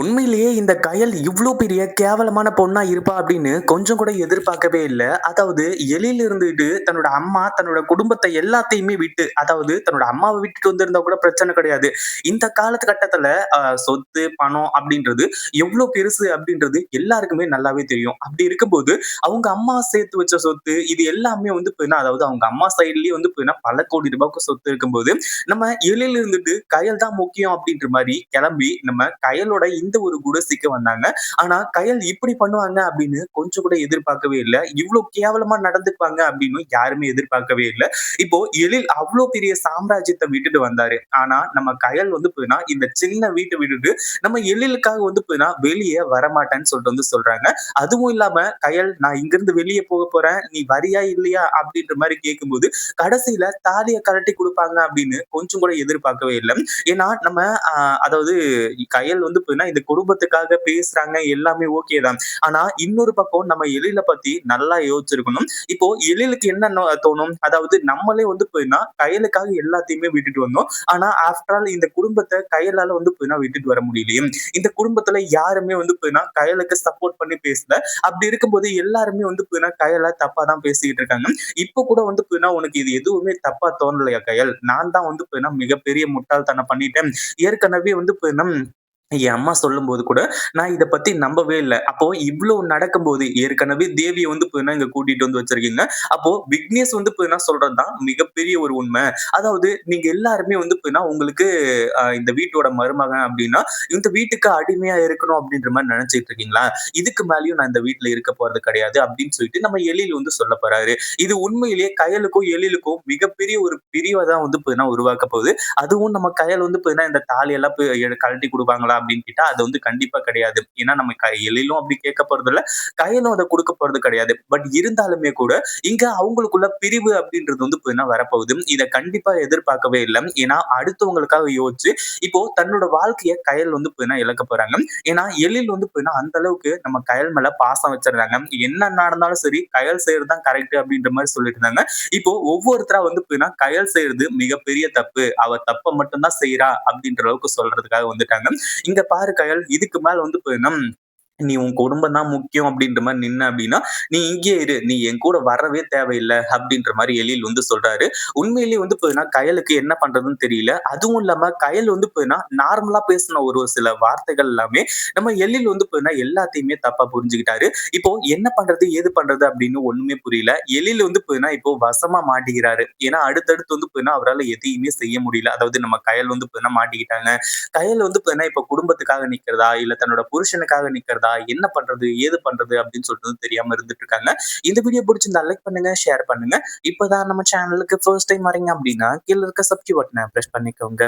உண்மையிலேயே இந்த கயல் இவ்ளோ பெரிய கேவலமான பொண்ணா இருப்பா அப்படின்னு கொஞ்சம் கூட எதிர்பார்க்கவே இல்ல. அதாவது எளில இருந்துட்டு தன்னோட அம்மா, தன்னோட குடும்பத்த எல்லாத்தையுமே விட்டு, அதாவது தன்னோட அம்மாவ விட்டுட்டு வந்திருந்தா கூட பிரச்சனை கிடையாது. இந்த காலத்துகட்டத்துல சொத்து, பணம் அப்படின்றது எவ்ளோ பெருசு அப்படின்றது எல்லாருக்குமே நல்லாவே தெரியும். அப்படி இருக்கும்போது, அவங்க அம்மா சேர்த்து வச்ச சொத்து, இது எல்லாமே வந்து பார்த்தீங்கன்னா, அதாவது அவங்க அம்மா சைட்லயே வந்து பார்த்தீங்கன்னா, பல கோடி ரூபாய்க்கு சொத்து இருக்கும்போது, நம்ம எளில இருந்துட்டு கயல் தான் முக்கியம் அப்படின்ற மாரி கிளம்பி, நம்ம கயலோட இந்த ஒரு குடிசைக்கு வந்தாங்க. ஆனா கயல் இப்படி பண்ணுவாங்க அப்படின்னு கொஞ்சம் கூட எதிர்பார்க்கவே இல்ல. இவ்ளோ கேவலமா நடந்துக்குவாங்க அப்படின்னு யாருமே எதிர்பார்க்கவே இல்ல. இப்போ எழில் அவ்ளோ பெரிய சாம்ராஜ்யத்த விட்டுட்டு வந்தாரு. ஆனா நம்ம கயல் வந்து பார்த்தீங்கன்னா, இந்த சின்ன வீட்ட விட்டுட்டு நம்ம எழிலுக்காக வந்து பார்த்தீங்கன்னா, வெளிய வரமாட்டேன்னு சொல்லிட்டு வந்து சொல்றாங்க. அதுவும் இல்லாம கயல் நான் இங்கிருந்து வெளிய போறேன். நீ வரியா இல்லையா? அப்படின்ற மாரி கேட்கும்போது, கடைசியில தாலிய கழட்டி குடுப்பாங்க அப்படின்னு கொஞ்சம் கூட எதிர்பார்க்கவே இல்ல. ஏன்னா நம்ம அ அதாவது கயல் வந்து பார்த்தீங்கன்னா, இந்த குடும்பத்துக்காக பேசுறாங்க எல்லாமே ஓகே தான். ஆனா இன்னொரு பக்கம் நம்ம எழில பத்தி நல்லா யோசிச்சிருக்கணும். இப்போ எழிலுக்கு என்ன தோணும்? அதாவது நம்மளே வந்து பார்த்தீங்கன்னா, கயலுக்காக எல்லாத்தையுமே விட்டுட்டு வந்தோம். ஆனா ஆஃப்டர் ஆல் இந்த குடும்பத்த கயலால வந்து பார்த்தீங்கன்னா விட்டுட்டு வர முடியலையே. இந்த குடும்பத்துல யாருமே வந்து பார்த்தீங்கன்னா, கயலுக்கு சப்போர்ட் பண்ணி பேசல. அப்படி இருக்கும்போது எல்லாருமே வந்து பார்த்தீங்கன்னா, கயல தப்பா தான் பேசிக்கிட்டு இருக்காங்க. இப்ப கூட வந்து பார்த்தீங்கன்னா, உனக்கு இது எதுவுமே தப்பா தோணலையா கயல்? நான் தான் வந்து பார்த்தீங்கன்னா, மிகப்பெரிய முட்டாள்தனம் பண்ணிட்டேன். ஏற்கனவே வந்து பார்த்தீங்கன்னா என் அம்மா சொல்லும்போது கூட, நான் இத பத்தி நம்பவே இல்ல. அப்போ இவ்ளோ நடக்கும்போது, ஏற்கனவே தேவிய வந்து பார்த்தீங்கன்னா, இங்க கூட்டிட்டு வந்து வச்சிருக்கீங்க. அப்போ விக்னேஷ் வந்து பார்த்தீங்கன்னா சொல்றது தான் மிகப்பெரிய ஒரு உண்ம. அதாவது நீங்க எல்லாருமே வந்து பார்த்தீங்கன்னா, உங்களுக்கு இந்த வீட்டோட மருமகன் அப்டின்னா, இந்த வீட்டுக்கு அடிமையா இருக்கணும் அப்டின்ற மாரி நெனச்சுட்டு இருக்கீங்களா? இதுக்கு மேலயும் நான் இந்த வீட்ல இருக்க போறது கிடையாது அப்டின்னு சொல்லிட்டு நம்ம எழில் வந்து சொல்ல போறாரு. இது உண்மையிலேயே கயலுக்கும், எழிலுக்கும் மிகப்பெரிய ஒரு பிரிவ தான் வந்து பார்த்தீங்கன்னா உருவாக்க போகுது. அதுவும் நம்ம கயல் வந்து பார்த்தீங்கன்னா, இந்த தாலியெல்லாம் கழட்டி குடுப்பாங்களா அப்படின்னு கேட்டா, அது வந்து கண்டிப்பா கிடையாது. ஏன்னா நம்ம எழிலும் அப்படி கேட்க போறதில்ல. கயலும் அத குடுக்க போறது கிடையாது. பட் இருந்தாலுமே கூட, இங்க அவங்களுக்குள்ள பிரிவு அப்படின்றது வந்து பார்த்தீங்கன்னா வரப்போகுது. இத கண்டிப்பா எதிர்பார்க்கவே இல்ல. ஏன்னா அடுத்தவங்களுக்காக யோசிச்சு, இப்போ தன்னோட வாழ்க்கைய கயல் வந்து பார்த்தீங்கன்னா இழக்க போறாங்க. ஏன்னா எழில் வந்து பார்த்தீங்கன்னா அந்த அளவுக்கு நம்ம கயல் மேல பாசம் வச்சிருந்தாங்க. என்ன நடந்தாலும் சரி, கயல் செய்றது தான் கரெக்ட் அப்படின்ற மாரி சொல்லிட்டு இருந்தாங்க. இப்போ ஒவ்வொருத்தரா வந்து பார்த்தீங்கன்னா, கயல் செய்றது மிகப்பெரிய தப்பு. அவ தப்ப மட்டும் தான் செய்றா அப்படின்ற அளவுக்கு சொல்றதுக்காக வந்துட்டாங்க. இங்க பாரு கயல், இதுக்கு மேல வந்து பார்த்தீங்கன்னா நீ உன் குடும்பம் தான் முக்கியம் அப்படின்ற மாரி நின்ன அப்படின்னா, நீ இங்கேயே இரு. நீ என் கூட வரவே தேவையில்ல அப்படின்ற மாரி எழில் வந்து சொல்றாரு. உண்மையிலேயே வந்து பார்த்தீங்கன்னா, கயலுக்கு என்ன பண்றதுன்னு தெரியல. அதுவும் இல்லாம கயல் வந்து பார்த்தீங்கன்னா, நார்மலா பேசின ஒரு சில வார்த்தைகள் எல்லாமே நம்ம எழில் வந்து பார்த்தீங்கன்னா, எல்லாத்தையுமே தப்பா புரிஞ்சுக்கிட்டாரு. இப்போ என்ன பண்றது? ஏது பண்றது? அப்படின்னு ஒண்ணுமே புரியல. எழில் வந்து பார்த்தீங்கன்னா, இப்போ வசமா மாட்டிக்கிறாரு. ஏன்னா அடுத்தடுத்து வந்து பார்த்தீங்கன்னா, அவரால எதையுமே செய்ய முடியல. அதாவது நம்ம கயல் வந்து பார்த்தீங்கன்னா மாட்டிக்கிட்டாங்க. கயல் வந்து பார்த்தீங்கன்னா, இப்ப குடும்பத்துக்காக நிக்கிறதா, இல்ல தன்னோட புருஷனுக்காக நிக்கிறதா, என்ன பண்றது? ஏது பண்றது? அப்படின்னு சொல்லிட்டு தெரியாம இருந்துட்டு இருக்காங்க. இந்த வீடியோ புடிச்சிருந்தா லைக் பண்ணுங்க, ஷேர் பண்ணுங்க. இப்பதான் நம்ம சேனலுக்கு ஃபர்ஸ்ட் டைம் வரீங்க அப்படின்னா, கீழ இருக்க சப்ஸ்கிரைப் பட்டன பிரஸ் பண்ணிக்கோங்க.